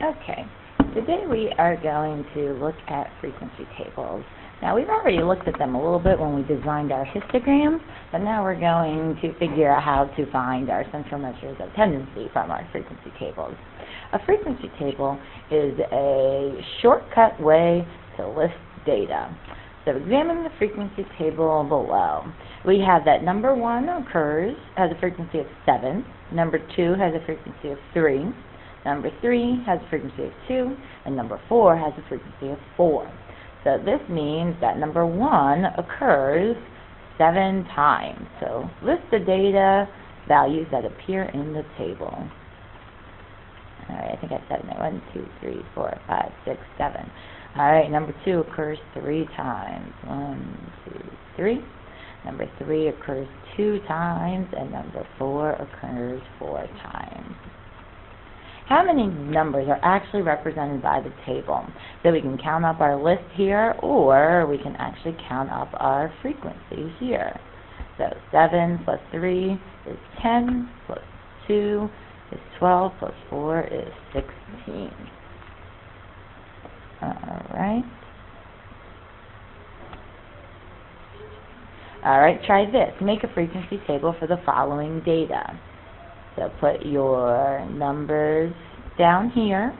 Okay, today we are going to look at frequency tables. Now we've already looked at them a little bit when we designed our histogram, but now we're going to figure out how to find our central measures of tendency from our frequency tables. A frequency table is a shortcut way to list data. So examine the frequency table below. We have that number 1 has a frequency of 7, number 2 has a frequency of 3, number 3 has a frequency of 2, and number 4 has a frequency of 4. So this means that number 1 occurs 7 times. So list the data values that appear in the table. Alright, I think I said it. 1, 2, 3, 4, 5, 6, 7. Alright, number 2 occurs 3 times. 1, 2, 3. Number 3 occurs 2 times, and number 4 occurs 4 times. How many numbers are actually represented by the table? So we can count up our list here, or we can actually count up our frequencies here. So 7 plus 3 is 10, plus 2 is 12, plus 4 is 16. Alright. Alright, try this. Make a frequency table for the following data. So put your numbers down here.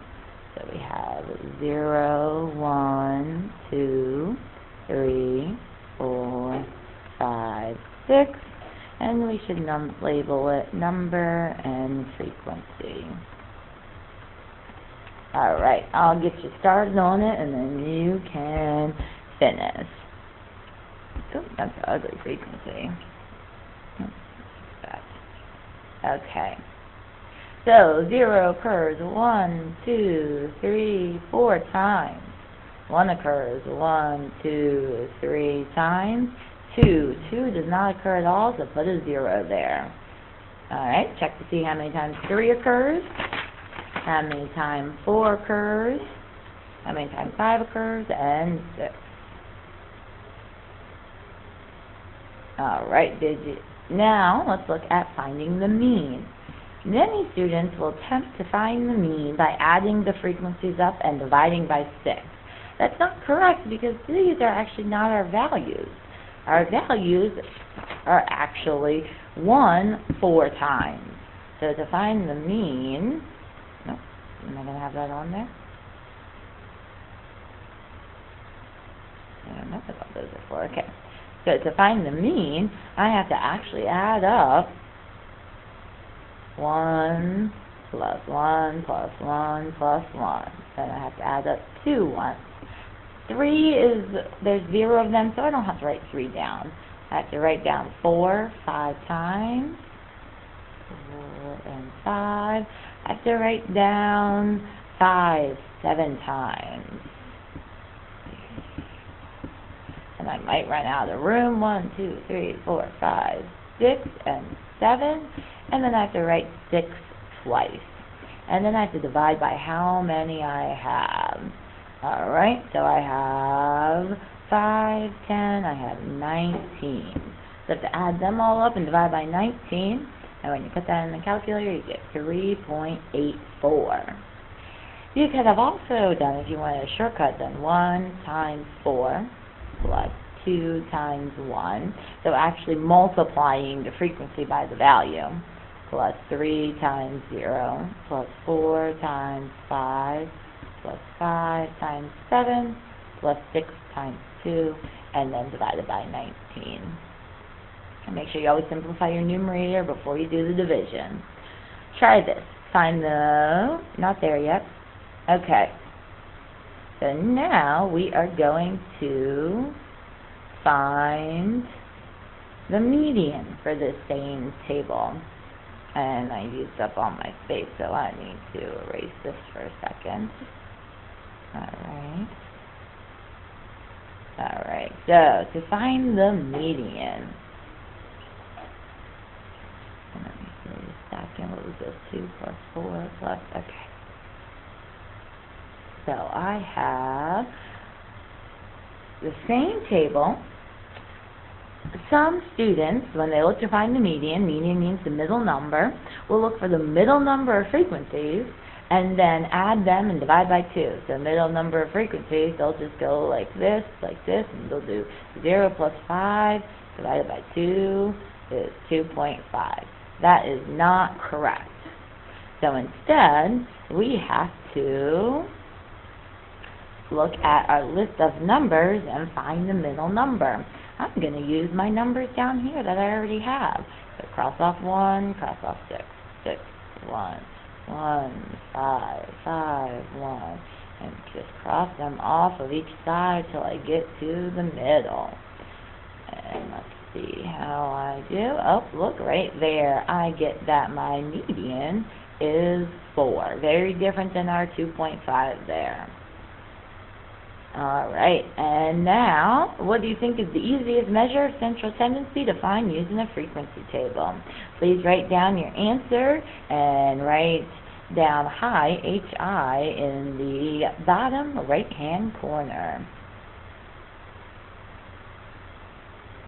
So we have 0, 1, 2, 3, 4, 5, 6. And we should label it number and frequency. Alright, I'll get you started on it and then you can finish. Oh, that's an ugly frequency. Okay. So 0 occurs 1, 2, 3, 4 times. 1 occurs 1, 2, 3 times. 2 does not occur at all, so put a 0 there. Alright, check to see how many times 3 occurs, how many times 4 occurs, how many times 5 occurs, and 6. Alright, now let's look at finding the mean. Many students will attempt to find the mean by adding the frequencies up and dividing by 6. That's not correct because these are actually not our values. Our values are actually 1 4 times. So to find the mean, nope, am I going to have that on there? I don't know what those are for. Okay. So to find the mean, I have to actually add up 1 plus 1 plus 1 plus 1. Then I have to add up 2 1s. 3 is, there's 0 of them, so I don't have to write 3 down. I have to write down 4 5 times. 4 and 5. I have to write down 5 7 times. And I might run out of the room. 1, 2, 3, 4, 5, 6, and 7. And then I have to write 6 twice. And then I have to divide by how many I have. Alright, so I have 5, 10, I have 19. So I have to add them all up and divide by 19. And when you put that in the calculator, you get 3.84. You could have also done, if you wanted a shortcut, done 1 times 4 plus 2 times 1. So actually multiplying the frequency by the value. Plus 3 times 0, plus 4 times 5, plus 5 times 7, plus 6 times 2, and then divided by 19. And make sure you always simplify your numerator before you do the division. Try this. Find the, not there yet. Okay. So now we are going to find the median for this same table. And I used up all my space, so I need to erase this for a second. Alright, so to find the median, let me see, second, what was this, 2 plus 4 plus, okay. So I have the same table. Some students, when they look to find the median means the middle number, will look for the middle number of frequencies and then add them and divide by 2. So middle number of frequencies, they'll just go like this, and they'll do 0 plus 5 divided by 2 is 2.5. That is not correct. So instead, we have to look at our list of numbers and find the middle number. I'm going to use my numbers down here that I already have. So cross off 1, cross off 6, 6, 1, 1, 5, 5, 1, and just cross them off of each side till I get to the middle. And let's see how I do. Oh, look right there. I get that my median is 4. Very different than our 2.5 there. Alright, and now, what do you think is the easiest measure of central tendency to find using a frequency table? Please write down your answer and write down HI in the bottom right-hand corner.